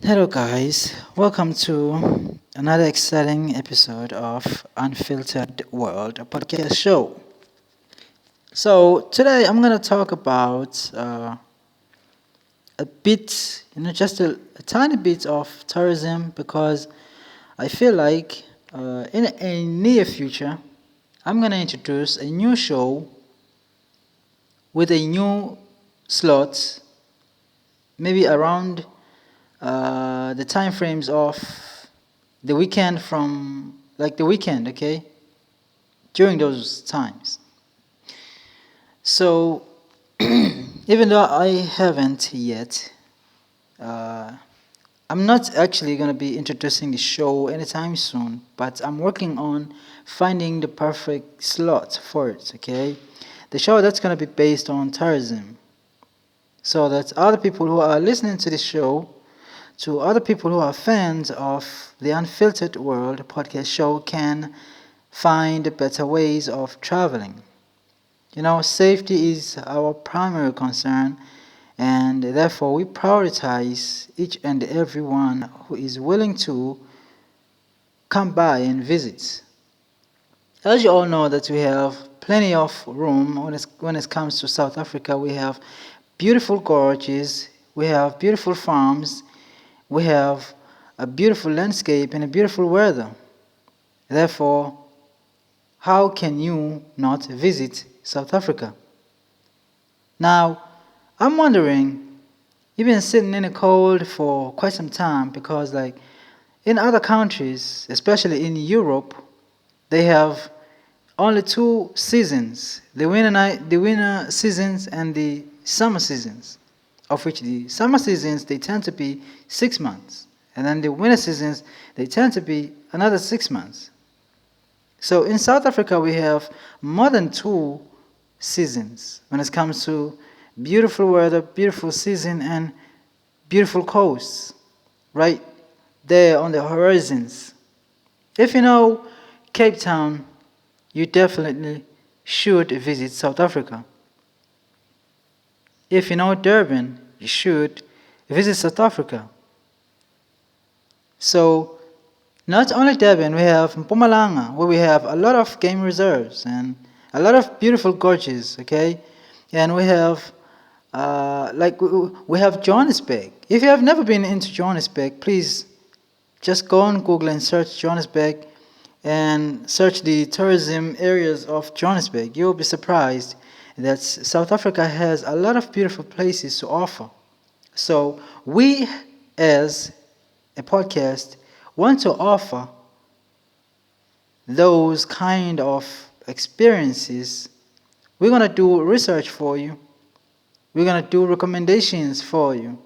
Hello, guys. Welcome to another exciting episode of Unfiltered World, a podcast show. So, today I'm going to talk about a bit, just a tiny bit of tourism because I feel like in a near future, I'm going to introduce a new show with a new slot, maybe around the time frames of the weekend from like the weekend, okay, during those times. So even though I haven't yet, uh, I'm not actually going to be introducing the show anytime soon, but I'm working on finding the perfect slot for it, okay? The show that's going to be based on tourism, so that other people who are listening to the show, to other people who are fans of the Unfiltered World podcast show, can find better ways of traveling. Safety is our primary concern, and therefore we prioritize each and everyone who is willing to come by and visit. As you all know that we have plenty of room when it comes to South Africa. We have beautiful gorges, we have beautiful farms, we have a beautiful landscape and a beautiful weather. Therefore, how can you not visit South Africa? Now, I'm wondering, you've been sitting in the cold for quite some time because, like, in other countries, especially in Europe, they have only two seasons: the winter seasons and the summer seasons. Of which the summer seasons they tend to be 6 months, and then the winter seasons they tend to be another 6 months. So in South Africa, we have more than two seasons when it comes to beautiful weather, beautiful season, and beautiful coasts right there on the horizons. If you know Cape Town, you definitely should visit South Africa. If you know Durban, you should visit South Africa. So not only Durban, we have Mpumalanga, where we have a lot of game reserves and a lot of beautiful gorges, okay? And we have, we have Johannesburg. If you have never been into Johannesburg, please just go on Google and search Johannesburg and search the tourism areas of Johannesburg. You'll be surprised that South Africa has a lot of beautiful places to offer. So we, as a podcast, want to offer those kind of experiences. We're going to do research for you. We're going to do recommendations for you.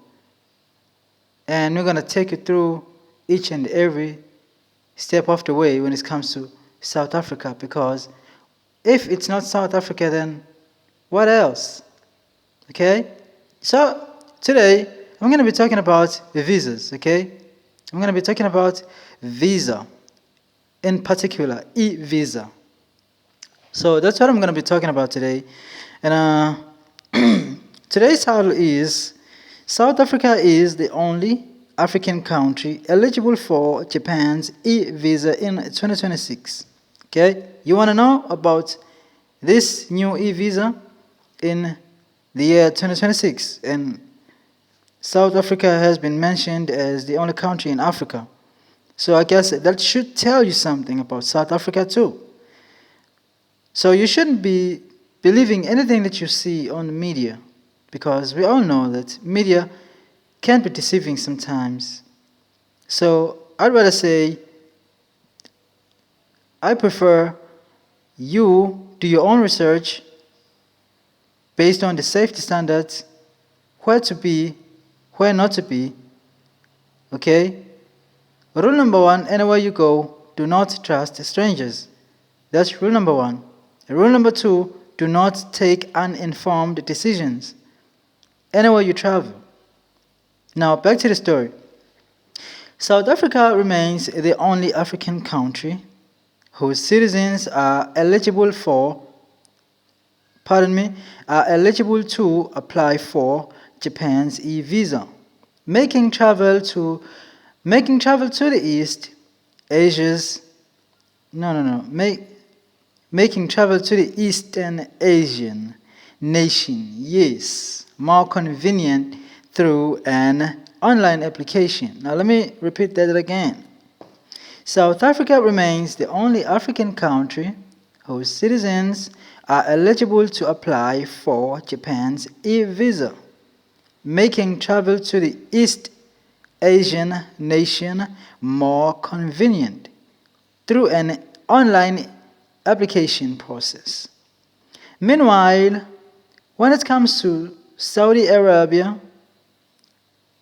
And we're going to take you through each and every step of the way when it comes to South Africa. Because if it's not South Africa, then what else? Okay? So today, I'm going to be talking about visas, okay? I'm going to be talking about visa, in particular, eVisa. So that's what I'm going to be talking about today. And today's title is South Africa is the only African country eligible for Japan's eVisa in 2026. Okay? You want to know about this new eVisa in the year 2026? And South Africa has been mentioned as the only country in Africa. So I guess that should tell you something about South Africa too. So you shouldn't be believing anything that you see on the media, because we all know that media can be deceiving sometimes. So I'd rather say I prefer you do your own research based on the safety standards, where to be, where not to be. Okay? Rule number one, anywhere you go, do not trust strangers. That's rule number one. Rule number two, do not take uninformed decisions anywhere you travel. Now, back to the story. South Africa remains the only African country whose citizens are eligible are eligible to apply for Japan's e-visa. making travel to the East Asia's no no no make making travel to the Eastern Asian nation, yes, more convenient through an online application. Now let me repeat that again. South Africa remains the only African country whose citizens are eligible to apply for Japan's eVisa, making travel to the East Asian nation more convenient through an online application process. Meanwhile, when it comes to Saudi Arabia,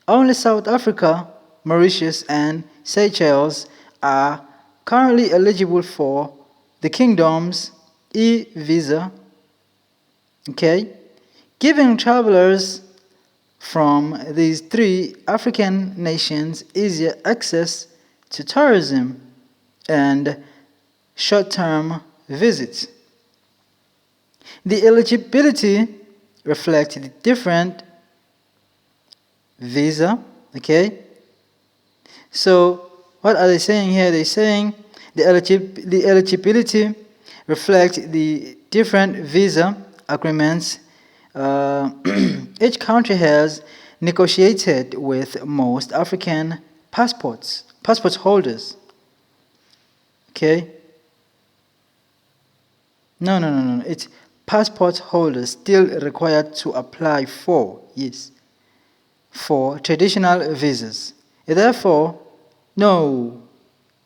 only South Africa, Mauritius, and Seychelles are currently eligible for the kingdom's e-visa, okay, giving travelers from these three African nations easier access to tourism and short-term visits. The eligibility reflects the different visa, okay? So what are they saying here? They're saying the eligibility reflects the different visa agreements each country has negotiated with most African passport holders. Okay? No. It's passport holders still required to apply for, yes, for traditional visas. Therefore, no,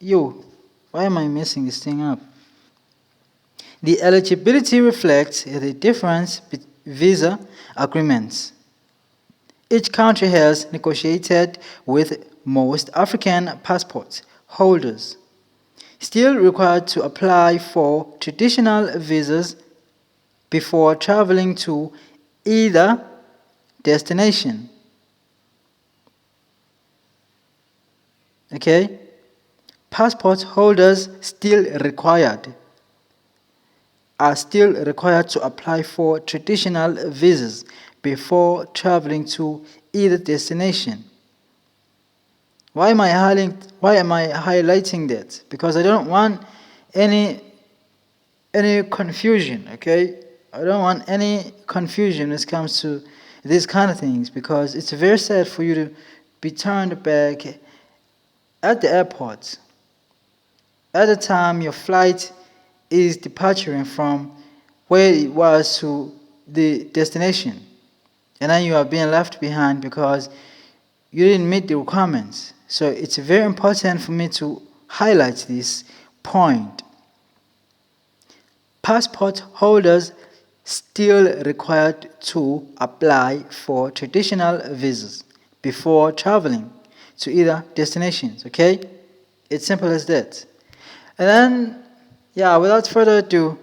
why am I messing this thing up? The eligibility reflects the difference between visa agreements each country has negotiated with most African passport holders, still required to apply for traditional visas before traveling to either destination. Okay? Passport holders are still required to apply for traditional visas before traveling to either destination. Why am I highlighting that? Because I don't want any confusion, okay? I don't want any confusion when it comes to these kind of things, because it's very sad for you to be turned back at the airport at the time your flight is departing from where it was to the destination, and then you are being left behind because you didn't meet the requirements. So it's very important for me to highlight this point. Passport holders still required to apply for traditional visas before traveling to either destinations, okay? It's simple as that. And then, without further ado,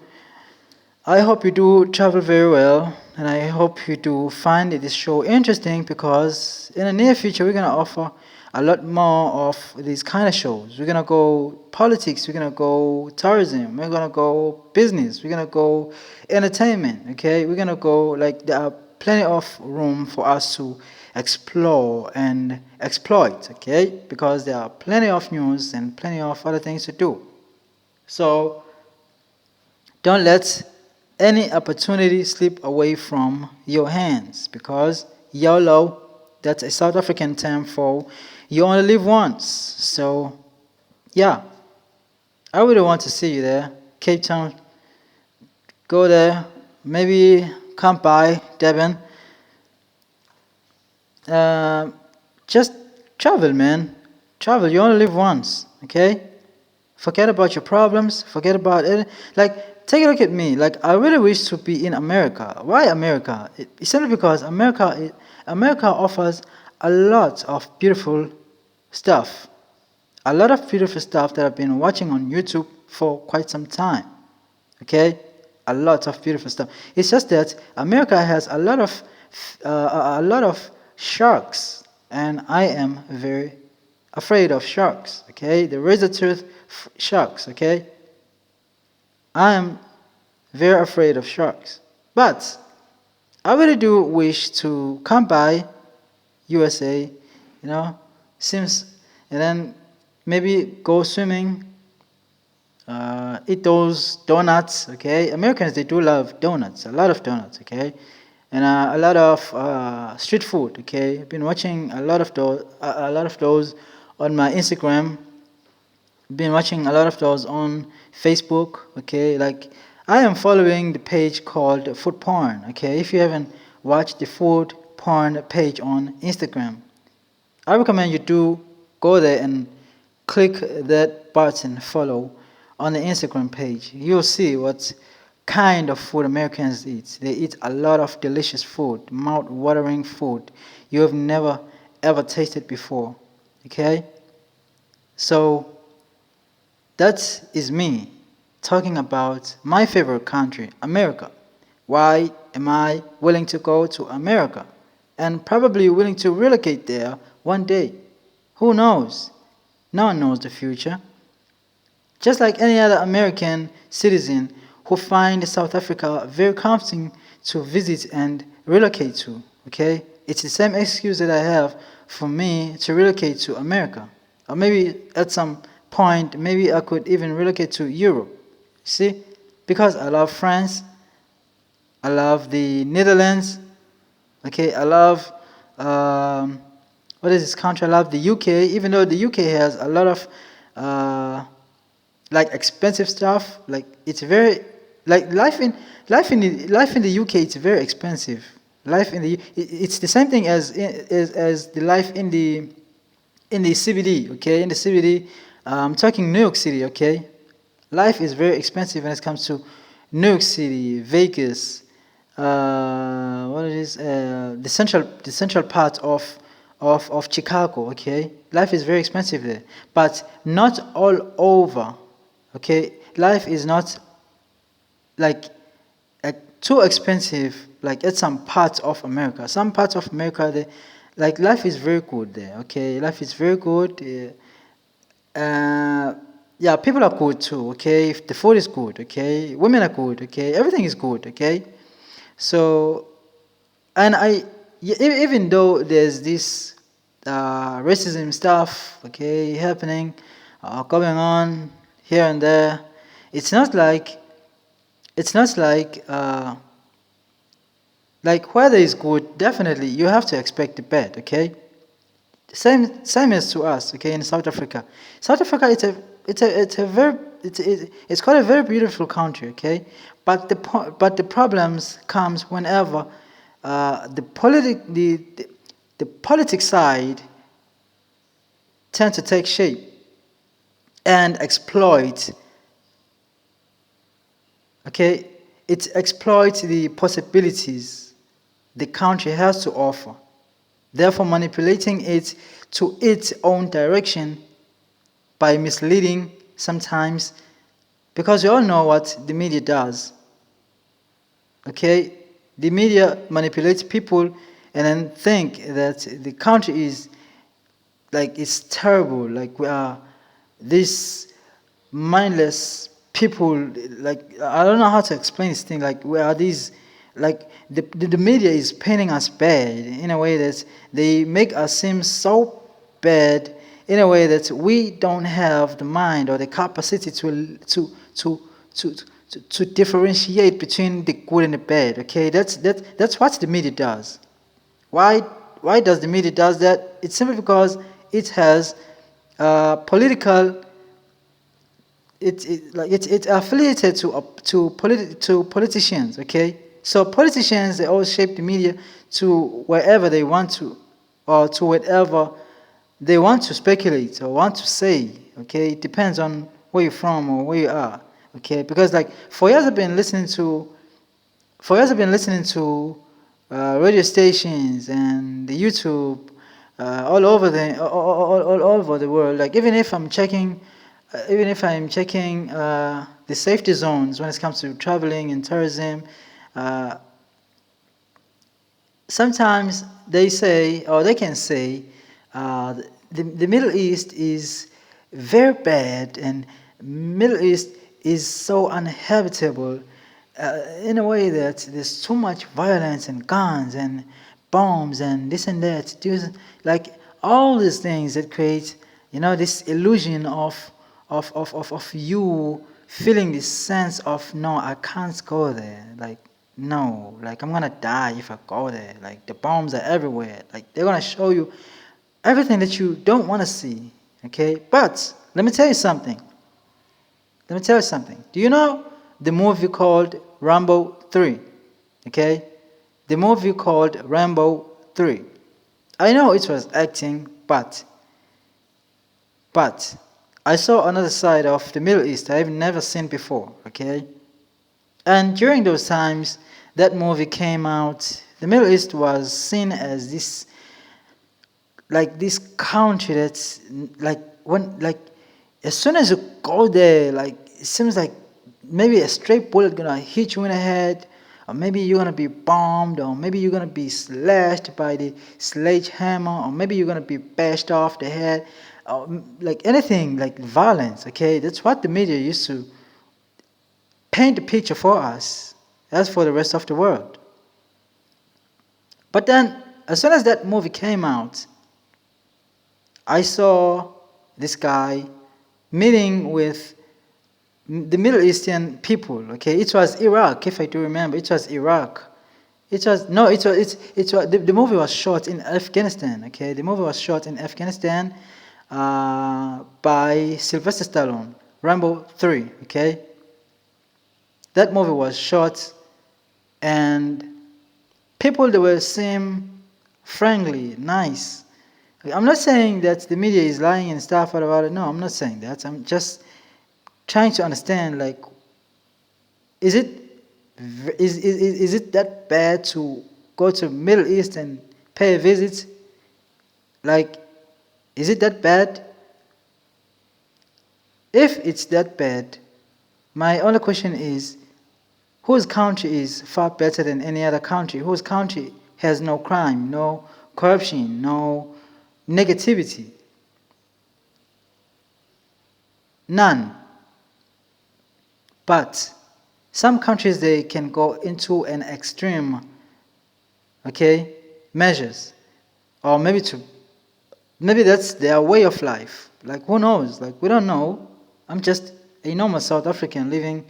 I hope you do travel very well, and I hope you do find this show interesting, because in the near future we're going to offer a lot more of these kind of shows. We're going to go politics, we're going to go tourism, we're going to go business, we're going to go entertainment, okay? We're going to go, there are plenty of room for us to explore and exploit, okay? Because there are plenty of news and plenty of other things to do. So don't let any opportunity slip away from your hands, because YOLO, that's a South African term for you only live once. So I really want to see you there. Cape Town, go there, maybe come by Durban. Just travel, man. Travel, you only live once, okay? Forget about your problems, forget about it. Take a look at me. I really wish to be in America. Why America? It's simply because America offers a lot of beautiful stuff. A lot of beautiful stuff that I've been watching on YouTube for quite some time. Okay? A lot of beautiful stuff. It's just that America has a lot of sharks, and I am very afraid of sharks. Okay? The razor-tooth sharks. Okay? I am very afraid of sharks. But I really do wish to come by USA you know, seems, and then maybe go swimming, eat those donuts. Okay, Americans, they do love donuts, a lot of donuts. Okay, and a lot of street food. Okay, I've been watching a lot of those on my Instagram. Been watching a lot of those on Facebook. Okay, like I am following the page called Food Porn. Okay, if you haven't watched the Food Porn page on Instagram, I recommend you do go there and click that button follow on the Instagram page. You'll see what kind of food Americans eat. They eat a lot of delicious food, mouth-watering food you have never ever tasted before. Okay? So that is me talking about my favorite country, America. Why am I willing to go to America and probably willing to relocate there one day? Who knows? No one knows the future. Just like any other American citizen who find South Africa very comforting to visit and relocate to, okay? It's the same excuse that I have for me to relocate to America. Or maybe at some point, maybe I could even relocate to Europe. See? Because I love France, I love the Netherlands, okay? I love, what is this country? I love the UK, even though the UK has a lot of, like expensive stuff. Like it's very, like life in the UK. It's very expensive. Life in the it's the same thing as the life in the CBD. Okay, in the CBD, I'm talking New York City. Okay, life is very expensive when it comes to New York City, Vegas. What it is? The central part of Chicago. Okay, life is very expensive there, but not all over. Okay, life is not like too expensive like at some parts of America. Some parts of America, they, like life is very good there. Okay, life is very good. Yeah, people are good too. Okay, if the food is good. Okay, women are good. Okay, everything is good. Okay, so and even though there's this racism stuff, okay, happening, going on here and there, it's not like it's not like weather is good. Definitely, you have to expect the bad. Okay, same as to us. Okay, in South Africa, South Africa, it's a very it's quite a very beautiful country. Okay, but the problems comes whenever the politic side tend to take shape and exploit. Okay, it exploits the possibilities the country has to offer, therefore manipulating it to its own direction by misleading sometimes, because you all know what the media does. Okay, the media manipulates people and then think that the country is like it's terrible, like we are this mindless people. Like I don't know how to explain this thing, like we are these, like the media is painting us bad in a way that they make us seem so bad in a way that we don't have the mind or the capacity to differentiate between the good and the bad. Okay, that's what the media does. why why does the media does that? It's simply because it has political, it's affiliated to politicians. Okay, so politicians, they always shape the media to wherever they want to, or to whatever they want to speculate or want to say. Okay, it depends on where you're from or where you are. Okay, because like for years I've been listening to radio stations and the YouTube all over the world. Like even if I'm checking the safety zones when it comes to traveling and tourism, uh, sometimes they say, or they can say, the Middle East is very bad, and Middle East is so uninhabitable, in a way that there's too much violence and guns and bombs and this and that. Like all these things that create, this illusion of you feeling this sense of, no, I can't go there. Like, no, like I'm gonna die if I go there. Like the bombs are everywhere. Like they're gonna show you everything that you don't want to see. Okay, but let me tell you something. Let me tell you something. Do you know the movie called Rambo 3? Okay? The movie called Rambo 3. I know it was acting, but I saw another side of the Middle East I've never seen before, okay? And during those times that movie came out, the Middle East was seen as this country that's as soon as you go there, like it seems like maybe a straight bullet gonna hit you in the head, or maybe you're gonna be bombed, or maybe you're gonna be slashed by the sledgehammer, or maybe you're gonna be bashed off the head, or like anything like violence. Okay, that's what the media used to paint the picture for us, as for the rest of the world. But then, as soon as that movie came out, I saw this guy meeting with the Middle Eastern people. Okay, it was Iraq, if I do remember. It was Iraq. It was no. It was the movie was shot in Afghanistan. Okay, the movie was shot in Afghanistan by Sylvester Stallone. Rambo 3. Okay, that movie was shot, and people they were seem friendly, nice. I'm not saying that the media is lying and stuff about it. No, I'm not saying that. I'm just trying to understand, like, is it that bad to go to Middle East and pay a visit? Like, is it that bad? If it's that bad, my only question is, whose country is far better than any other country? Whose country has no crime, no corruption, no negativity? None. But some countries, they can go into an extreme, okay, measures, or maybe that's their way of life. Like, who knows? Like, we don't know. I'm just a normal South African living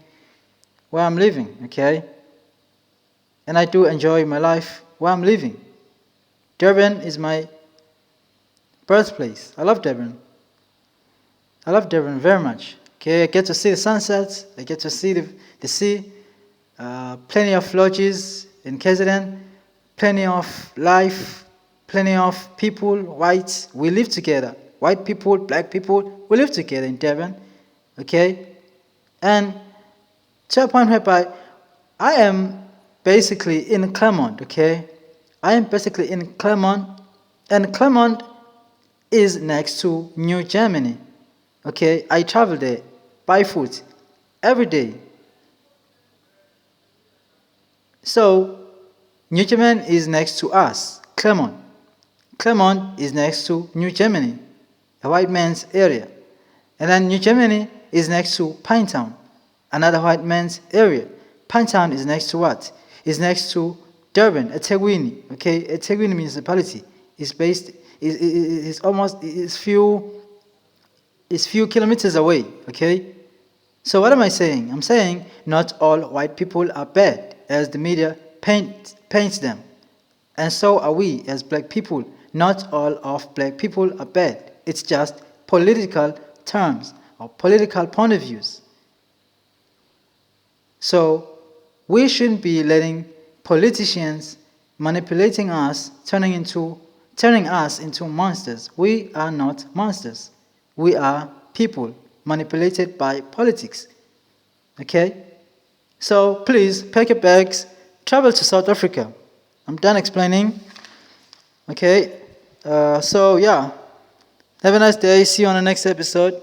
where I'm living, okay? And I do enjoy my life where I'm living. Durban is my birthplace. I love Durban. I love Durban very much. Okay, I get to see the sunsets. I get to see the sea. Plenty of lodges in KZN. Plenty of life. Plenty of people, whites. We live together. White people, black people, we live together in Durban. Okay? And to a point whereby I am basically in Clermont, okay? I am basically in Clermont, and Clermont is next to New Germany. Okay, I travel there by foot every day. So, New Germany is next to us, Clermont. Clermont is next to New Germany, a white man's area. And then New Germany is next to Pinetown, another white man's area. Pinetown is next to what? Is next to Durban, eThekwini. Okay, eThekwini municipality is based is few kilometers away. Okay, so what am I saying? I'm saying not all white people are bad, as the media paints them, and so are we as black people. Not all of black people are bad. It's just political terms or political point of views. So we shouldn't be letting politicians manipulating us, turning us into monsters. We are not monsters. We are people manipulated by politics. Okay? So please pack your bags, travel to South Africa. I'm done explaining. Okay? So yeah. Have a nice day. See you on the next episode.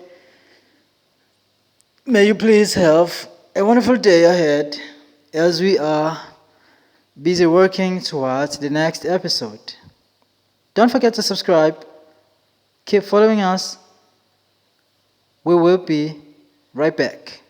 May you please have a wonderful day ahead as we are busy working towards the next episode. Don't forget to subscribe. Keep following us. We will be right back.